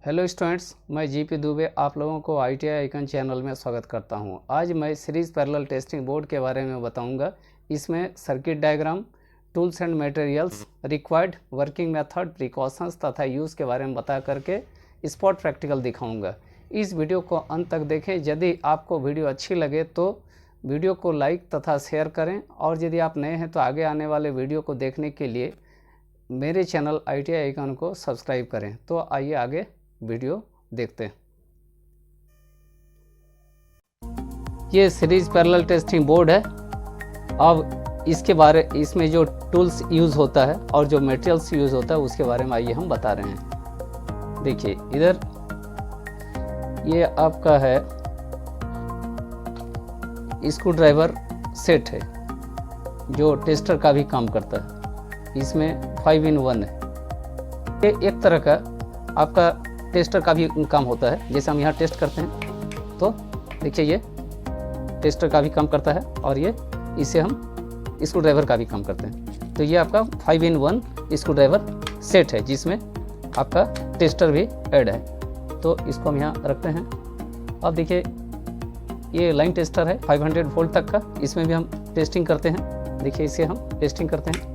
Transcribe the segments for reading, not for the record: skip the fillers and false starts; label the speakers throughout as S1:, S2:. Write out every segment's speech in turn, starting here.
S1: Hello students, मैं GP Dubey आप लोगों को ITI आइकन चैनल में स्वागत करता हूं। आज मैं सीरीज़ पैरेलल टेस्टिंग बोर्ड के बारे में बताऊंगा। इसमें circuit diagram, tools and materials, required working method, precautions तथा यूज़ के बारे में बता करके स्पॉट प्रैक्टिकल दिखाऊंगा। इस वीडियो को अंत तक देखें। यदि आपको वीडियो अच्छी लगे तो वीडियो को लाइक तथा शेयर करें, और यदि आप नए हैं तो आगे आने वाले वीडियो को देखने के लिए मेरे चैनल ITI आइकन को सब्सक्राइब करें। तो आइए आगे वीडियो देखते हैं। ये सीरीज पैरेलल टेस्टिंग बोर्ड है। अब इसमें जो टूल्स यूज़ होता है और जो मटेरियल्स यूज़ होता है उसके बारे में आइए हम बता रहे हैं। देखिए इधर ये आपका है स्क्रू ड्राइवर सेट है जो टेस्टर का भी काम करता है। इसमें 5 in 1 है। ये एक तरह का आपका टेस्टर का भी काम होता है। जैसे हम यहाँ टेस्ट करते हैं तो देखिए ये टेस्टर का भी काम करता है, और ये इसे हम स्क्रू ड्राइवर का भी काम करते हैं। तो ये आपका 5 in 1 स्क्रू ड्राइवर सेट है जिसमें आपका टेस्टर भी ऐड है। तो इसको हम यहाँ रखते हैं। अब देखिए ये लाइन टेस्टर है 500 वोल्ट तक का। इसमें भी हम टेस्टिंग करते हैं। देखिए इसे हम टेस्टिंग करते हैं।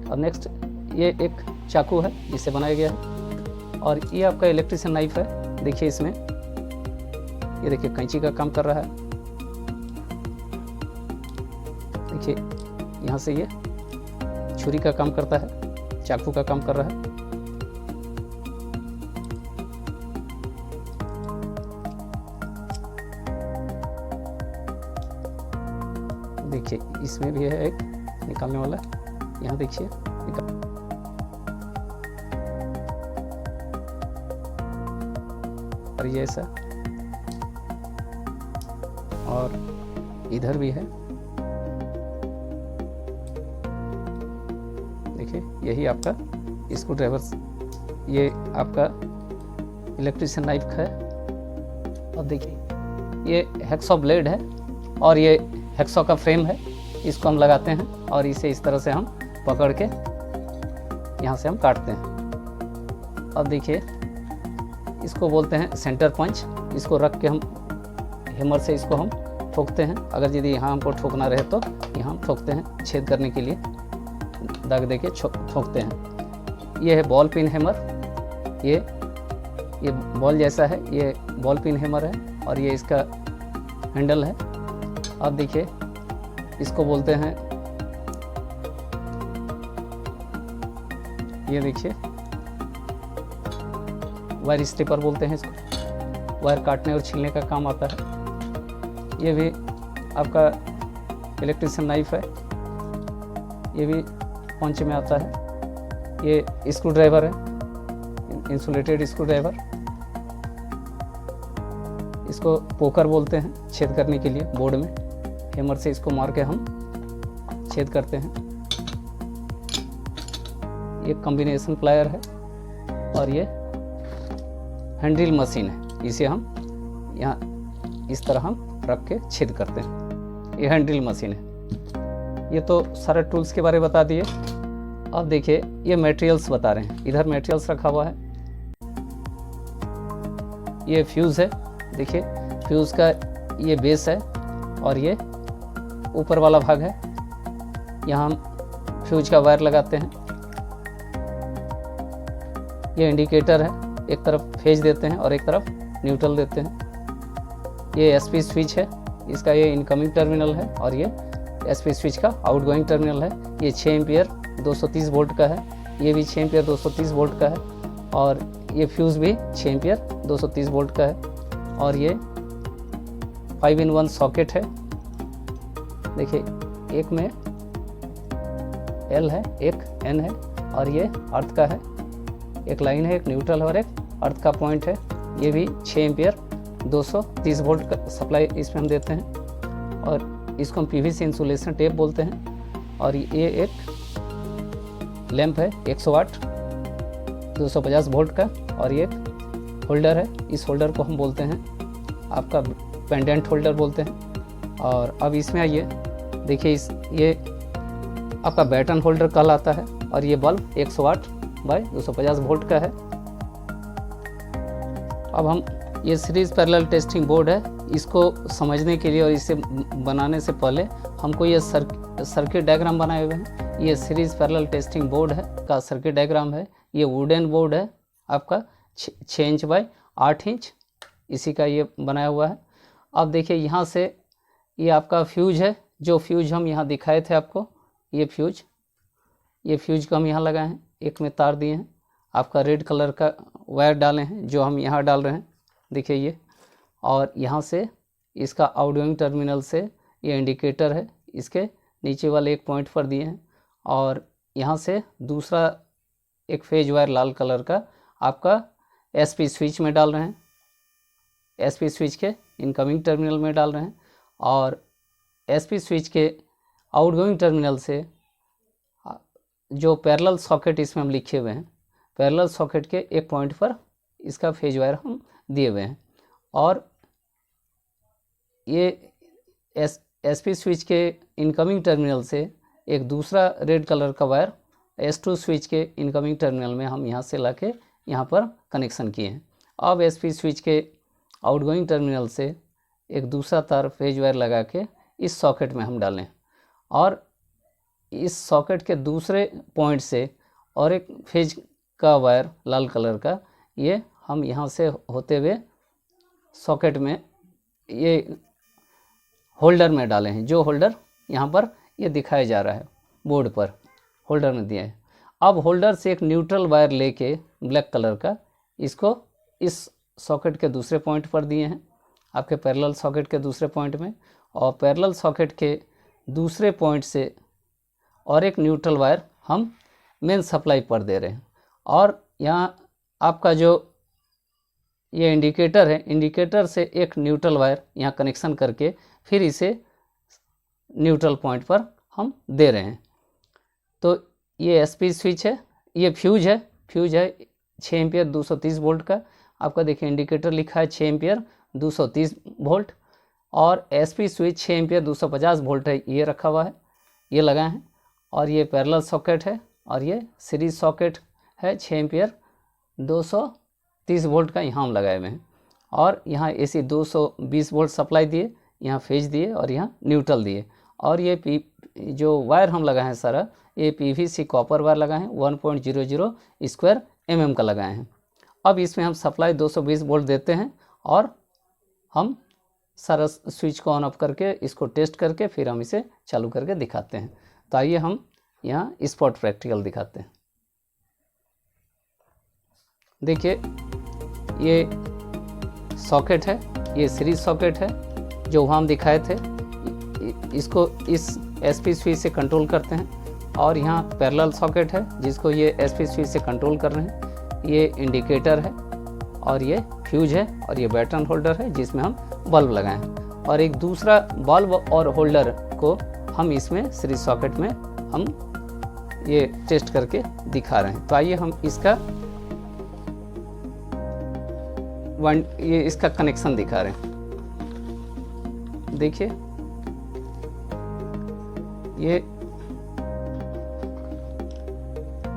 S1: और नेक्स्ट ये एक चाकू है जिससे बनाया गया है, और ये आपका इलेक्ट्रिशियन नाइफ है। देखिए इसमें ये देखिए कैंची का काम कर रहा है। देखिए यहाँ से ये छुरी का काम करता है, चाकू का काम कर रहा है। देखिए इसमें भी है एक निकालने वाला। यहाँ देखिए और ये ऐसा, और इधर भी है। देखिए यही आपका स्क्रू ड्राइवर, ये आपका इलेक्ट्रिशियन नाइफ है। और देखिए ये हैक्सॉ ब्लेड है, और ये हैक्सॉ का फ्रेम है। इसको हम लगाते हैं और इसे इस तरह से हम पकड़ के यहाँ से हम काटते हैं। अब देखिए इसको बोलते हैं सेंटर पंच। इसको रख के हम हैमर से इसको हम ठोकते हैं। अगर यदि यहाँ हमको ठोकना रहे तो यहाँ हम ठोकते हैं, छेद करने के लिए दाग दे के ठोकते हैं। ये है बॉल पिन हैमर। ये बॉल जैसा है, ये बॉल पिन हैमर है, और ये इसका हैंडल है। अब देखिए इसको बोलते हैं, ये देखिए वायर स्टेपर बोलते हैं इसको। वायर काटने और छीलने का काम आता है। ये भी आपका इलेक्ट्रिशियन नाइफ है। ये भी पंच में आता है। ये स्क्रू ड्राइवर है, इंसुलेटेड स्क्रू ड्राइवर। इसको पोकर बोलते हैं, छेद करने के लिए बोर्ड में हैमर से इसको मार के हम छेद करते हैं। ये कॉम्बिनेशन प्लायर है, और ये हैंडल मशीन है। इसे हम यहाँ इस तरह हम रख के छेद करते हैं। ये हैंडल मशीन है। ये तो सारे टूल्स के बारे में बता दिए। अब देखिए ये मटेरियल्स बता रहे हैं। इधर मटेरियल्स रखा हुआ है। ये फ्यूज़ है। देखिए फ्यूज़ का ये बेस है, और ये ऊपर वाला भाग है। यहाँ हम फ्यूज का वायर लगाते हैं। ये इंडिकेटर है, एक तरफ फेज देते हैं और एक तरफ न्यूट्रल देते हैं। ये SP स्विच है, इसका ये इनकमिंग टर्मिनल है, और ये SP स्विच का आउटगोइंग टर्मिनल है। ये 6 एम्पियर 230 वोल्ट का है। ये भी 6 एम्पियर 230 वोल्ट का है, और ये फ्यूज़ भी 6 एम्पियर 230 वोल्ट का है। और ये 5 in 1 सॉकेट है। देखिए एक में L है, एक N है, और ये अर्थ का है। एक लाइन है, एक न्यूट्रल है, और एक अर्थ का पॉइंट है। ये भी 6 एम्पियर 230 वोल्ट का सप्लाई इसमें हम देते हैं, और इसको हम PVC इंसुलेशन टेप बोलते हैं। और ये एक लैंप है 100 वाट 250 वोल्ट का, और ये एक होल्डर है। इस होल्डर को हम बोलते हैं आपका पेंडेंट होल्डर बोलते हैं। और अब इसमें आइए, देखिए ये आपका बैटन होल्डर कहलाता है, और ये बल्ब 100 वाट बाय 250 वोल्ट का है। अब हम ये सीरीज़ पैरेलल टेस्टिंग बोर्ड है, इसको समझने के लिए और इसे बनाने से पहले हमको ये सर्किट डायग्राम बनाए हुए हैं। ये सीरीज़ पैरेलल टेस्टिंग बोर्ड है का सर्किट डायग्राम है। ये वुडन बोर्ड है आपका 6 इंच बाय 8 इंच, इसी का ये बनाया हुआ है। अब देखिए यहाँ से ये आपका फ्यूज है, जो फ्यूज हम यहाँ दिखाए थे आपको, ये फ्यूज को हम यहाँ लगाए हैं, एक में तार दिए हैं, आपका रेड कलर का वायर डाले हैं जो हम यहाँ डाल रहे हैं, देखिए ये। और यहाँ से इसका आउटगोइंग टर्मिनल से ये इंडिकेटर है, इसके नीचे वाले एक पॉइंट पर दिए हैं। और यहाँ से दूसरा एक फेज वायर लाल कलर का आपका एसपी स्विच में डाल रहे हैं, एसपी स्विच के इनकमिंग टर्मिनल में डाल रहे हैं। और एसपी स्विच के आउटगोइंग टर्मिनल से जो पैरेलल सॉकेट इसमें हम लिखे हुए हैं, पैरेलल सॉकेट के एक पॉइंट पर इसका फेज वायर हम दिए हुए हैं। और ये एसपी स्विच के इनकमिंग टर्मिनल से एक दूसरा रेड कलर का वायर S2 स्विच के इनकमिंग टर्मिनल में हम यहाँ से लाके यहाँ पर कनेक्शन किए हैं। अब एसपी स्विच के आउटगोइंग टर्मिनल से एक दूसरा तार फेज वायर लगा के इस सॉकेट में हम डालें, और इस सॉकेट के दूसरे पॉइंट से और एक फेज का वायर लाल कलर का ये हम यहाँ से होते हुए सॉकेट में ये होल्डर में डाले हैं, जो होल्डर यहाँ पर ये दिखाया जा रहा है बोर्ड पर, होल्डर में दिया है। अब होल्डर से एक न्यूट्रल वायर लेके ब्लैक कलर का इसको इस सॉकेट के दूसरे पॉइंट पर दिए हैं, आपके पैरेलल सॉकेट के दूसरे पॉइंट में। और पैरेलल सॉकेट के दूसरे पॉइंट से और एक न्यूट्रल वायर हम मेन सप्लाई पर दे रहे हैं। और यहाँ आपका जो ये इंडिकेटर है, इंडिकेटर से एक न्यूट्रल वायर यहाँ कनेक्शन करके फिर इसे न्यूट्रल पॉइंट पर हम दे रहे हैं। तो ये एसपी स्विच है, ये फ्यूज है 6 एम्पियर 230 वोल्ट का, आपका देखिए इंडिकेटर लिखा है 6 एम्पियर 230 वोल्ट। और एसपी स्विच 6 एम्पियर 250 वोल्ट है, ये रखा हुआ है, ये लगाए हैं। और ये पैरेलल सॉकेट है, और ये सीरीज सॉकेट है 6 एम्पियर 230 वोल्ट का, यहाँ हम लगाए हुए हैं। और यहाँ एसी 220 वोल्ट सप्लाई दिए, यहाँ फेज दिए और यहाँ न्यूट्रल दिए। और ये जो वायर हम लगाए हैं सारा, ये पीवीसी कॉपर वायर लगाए हैं 1.00 स्क्वायर mm का लगाए हैं। अब इसमें हम सप्लाई 220 वोल्ट देते हैं और हम सारा स्विच को ऑन ऑफ करके इसको टेस्ट करके फिर हम इसे चालू करके दिखाते हैं। तो आइए हम यहाँ स्पॉट प्रैक्टिकल दिखाते हैं। देखिए ये सॉकेट है, ये सीरीज सॉकेट है जो वहाँ हम दिखाए थे, इसको इस एसपी स्विच से कंट्रोल करते हैं। और यहाँ पैरेलल सॉकेट है जिसको ये एसपी स्विच से कंट्रोल कर रहे हैं। ये इंडिकेटर है, और ये फ्यूज है, और ये बैटन होल्डर है जिसमें हम बल्ब लगाएं। और एक दूसरा बल्ब और होल्डर को हम इसमें सीरीज सॉकेट में हम ये टेस्ट करके दिखा रहे हैं। तो आइए हम इसका कनेक्शन दिखा रहे हैं। देखिए ये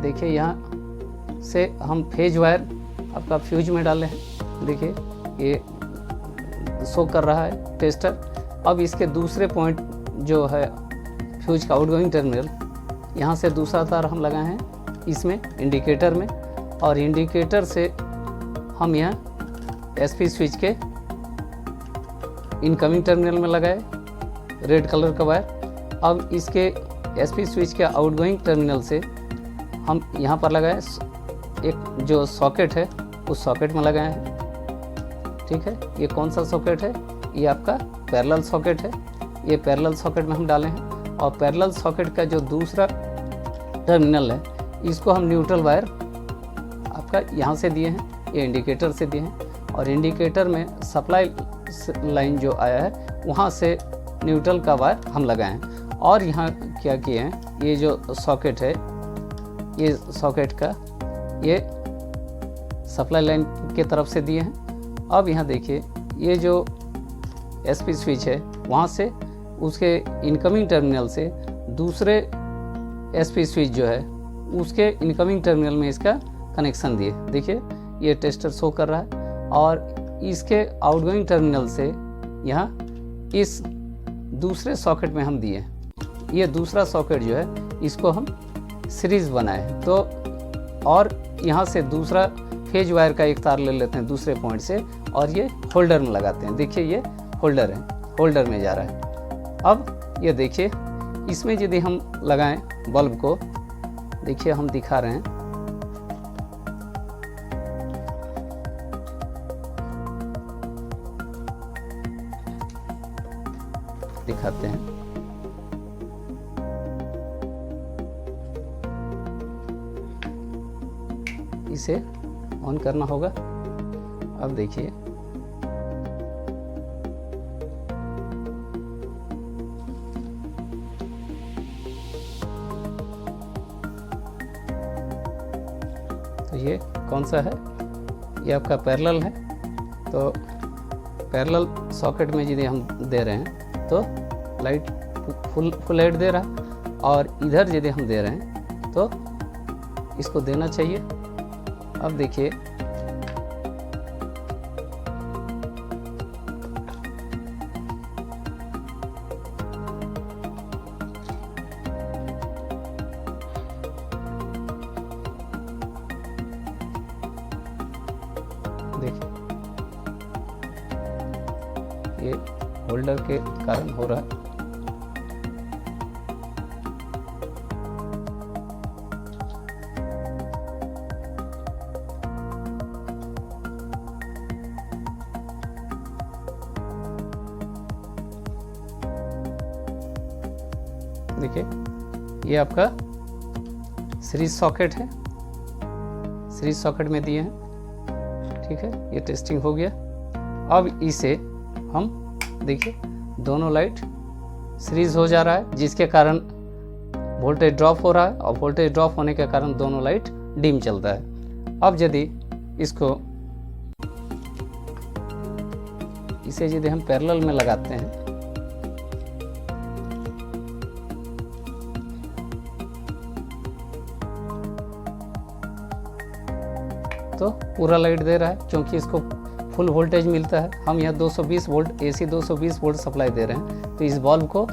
S1: देखिए यहाँ से हम फेज वायर आपका फ्यूज में डाले हैं, देखिए ये शो कर रहा है टेस्टर। अब इसके दूसरे पॉइंट जो है फ्यूज का आउटगोइंग टर्मिनल, यहाँ से दूसरा तार हम लगाए हैं इसमें इंडिकेटर में, और इंडिकेटर से हम यहाँ एसपी स्विच के इनकमिंग टर्मिनल में लगाए रेड कलर का वायर। अब इसके एसपी स्विच के आउटगोइंग टर्मिनल से हम यहाँ पर लगाए एक जो सॉकेट है उस सॉकेट में लगाए हैं, ठीक है। ये कौन सा सॉकेट है? ये आपका पैरेलल सॉकेट है, ये पैरेलल सॉकेट में हम डाले हैं। और पैरेलल सॉकेट का जो दूसरा टर्मिनल है इसको हम न्यूट्रल वायर आपका यहाँ से दिए हैं, ये इंडिकेटर से दिए हैं। और इंडिकेटर में सप्लाई लाइन जो आया है वहाँ से न्यूट्रल का वायर हम लगाए हैं। और यहाँ क्या किए हैं, ये जो सॉकेट है ये सॉकेट का ये सप्लाई लाइन के तरफ से दिए हैं। अब यहाँ देखिए ये जो एसपी स्विच है वहाँ से उसके इनकमिंग टर्मिनल से दूसरे एसपी स्विच जो है उसके इनकमिंग टर्मिनल में इसका कनेक्शन दिए। देखिए ये टेस्टर शो कर रहा है। और इसके आउटगोइंग टर्मिनल से यहाँ इस दूसरे सॉकेट में हम दिए। ये दूसरा सॉकेट जो है इसको हम सीरीज़ बनाए, तो और यहाँ से दूसरा फेज वायर का एक तार ले लेते हैं दूसरे पॉइंट से और ये होल्डर में लगाते हैं। देखिए ये होल्डर है, होल्डर में जा रहा है। अब ये देखिए इसमें यदि हम लगाएं बल्ब को, देखिए हम दिखा रहे हैं, दिखाते हैं। इसे ऑन करना होगा। अब देखिए तो ये कौन सा है, ये आपका पैरेलल है। तो पैरेलल सॉकेट में यदि हम दे रहे हैं तो लाइट फुल लाइट दे रहा है, और इधर यदि हम दे रहे हैं तो इसको देना चाहिए। अब देखिए ये होल्डर के कारण हो रहा है। देखिए ये आपका सीरीज सॉकेट है, सीरीज सॉकेट में दिए हैं। ठीक है, ये टेस्टिंग हो गया। अब इसे हम देखिए दोनों लाइट सीरीज हो जा रहा है, जिसके कारण वोल्टेज ड्रॉप हो रहा है, और वोल्टेज ड्रॉप होने के कारण दोनों लाइट डिम चलता है। अब यदि इसे यदि हम पैरेलल में लगाते हैं तो पूरा लाइट दे रहा है, क्योंकि इसको फुल वोल्टेज मिलता है। हम यहाँ 220 वोल्ट AC 220 वोल्ट सप्लाई दे रहे हैं, तो इस बल्ब को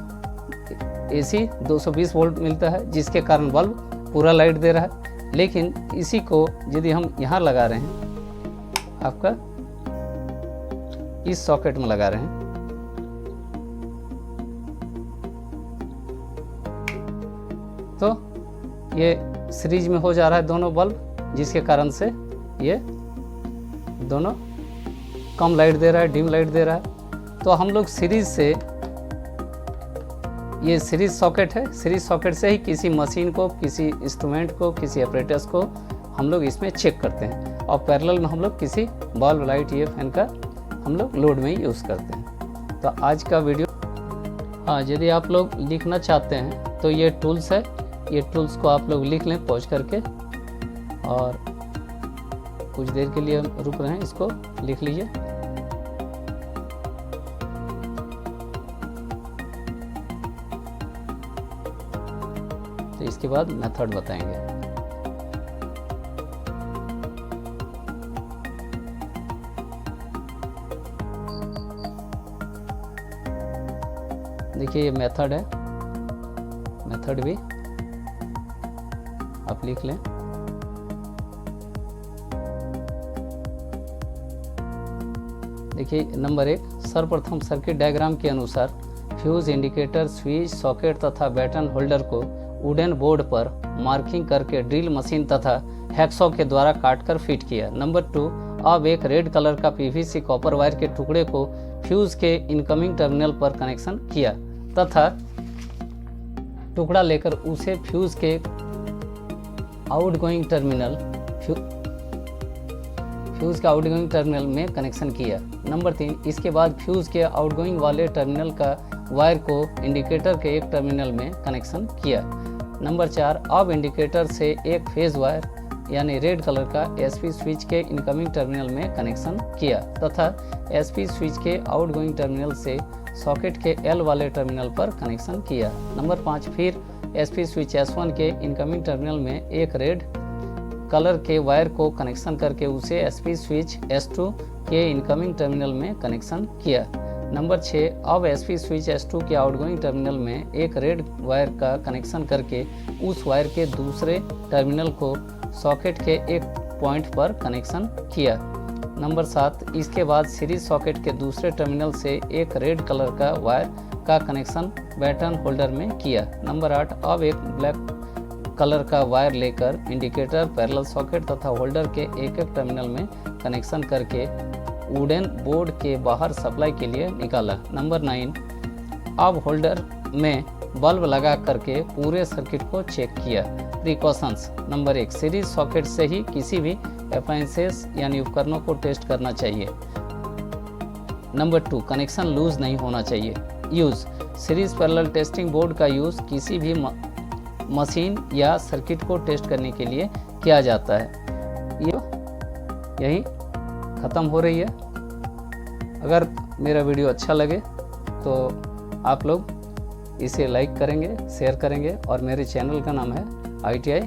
S1: AC 220 वोल्ट मिलता है, जिसके कारण बल्ब पूरा लाइट दे रहा है। लेकिन इसी को यदि हम यहाँ लगा रहे हैं, आपका इस सॉकेट में लगा रहे हैं, तो ये सीरीज में हो जा रहा है दोनों बल्ब, जिसके कारण से ये दोनों कम लाइट दे रहा है, डिम लाइट दे रहा है। तो हम लोग सीरीज से, ये सीरीज सॉकेट है, सीरीज सॉकेट से ही किसी मशीन को, किसी इंस्ट्रूमेंट को, किसी ऑपरेटर्स को हम लोग इसमें चेक करते हैं, और पैरेलल में हम लोग किसी बल्ब, लाइट, ये फैन का हम लोग लोड में ही यूज़ करते हैं। तो आज का वीडियो, हाँ, यदि आप लोग लिखना चाहते हैं तो ये टूल्स है, ये टूल्स को आप लोग लिख लें पॉज करके, और कुछ देर के लिए रुक रहे हैं, इसको लिख लीजिए। तो इसके बाद मेथड बताएंगे। देखिए ये मेथड है, मेथड भी आप लिख लें। देखिए नंबर 1, सर्वप्रथम सर्किट डायग्राम के अनुसार फ्यूज, इंडिकेटर, स्विच, सॉकेट तथा बैटन होल्डर को वुडन बोर्ड पर मार्किंग करके ड्रिल मशीन तथा हैक्सॉ के द्वारा काटकर फिट किया। नंबर 2, अब एक रेड कलर का PVC कॉपर वायर के टुकड़े को फ्यूज के इनकमिंग टर्मिनल पर कनेक्शन किया तथा टुकड़ा लेकर उसे फ्यूज के आउटगोइंग टर्मिनल में कनेक्शन किया। नंबर 3, इसके बाद फ्यूज के आउटगोइंग वाले टर्मिनल का वायर को इंडिकेटर के एक टर्मिनल में कनेक्शन किया। नंबर 4, अब इंडिकेटर से एक फेज वायर यानी रेड कलर का SP स्विच के इनकमिंग टर्मिनल में कनेक्शन किया तथा SP स्विच के आउटगोइंग टर्मिनल से सॉकेट के L वाले टर्मिनल पर कनेक्शन किया। नंबर 5, फिर SP स्विच S1 के इनकमिंग टर्मिनल में एक रेड कलर के वायर को कनेक्शन करके उसे SP स्विच S2 के इनकमिंग टर्मिनल में कनेक्शन किया। नंबर 6, अब SP स्विच S2 के आउटगोइंग टर्मिनल में एक रेड वायर का कनेक्शन करके उस वायर के दूसरे टर्मिनल को सॉकेट के एक पॉइंट पर कनेक्शन किया। नंबर 7, इसके बाद सीरीज सॉकेट के दूसरे टर्मिनल से एक रेड कलर का वायर का कनेक्शन बैटन होल्डर में किया। नंबर 8, अब एक ब्लैक कलर का वायर लेकर इंडिकेटर, पैरेलल सॉकेट तथा होल्डर के एक एक टर्मिनल में कनेक्शन करके वुडन बोर्ड के बाहर सप्लाई के लिए निकाला। नंबर 9, अब होल्डर में बल्ब लगा करके पूरे सर्किट को चेक किया। प्रिकॉशंस। नंबर 1, सीरीज सॉकेट से ही किसी भी अप्लायंसेस यानी उपकरणों को टेस्ट करना चाहिए। नंबर 2, कनेक्शन लूज नहीं होना चाहिए। Use. Series parallel testing board का यूज़ किसी भी मशीन या सर्किट को टेस्ट करने के लिए किया जाता है। यही ख़त्म हो रही है। अगर मेरा वीडियो अच्छा लगे तो आप लोग इसे लाइक करेंगे, शेयर करेंगे और मेरे चैनल का नाम है ITI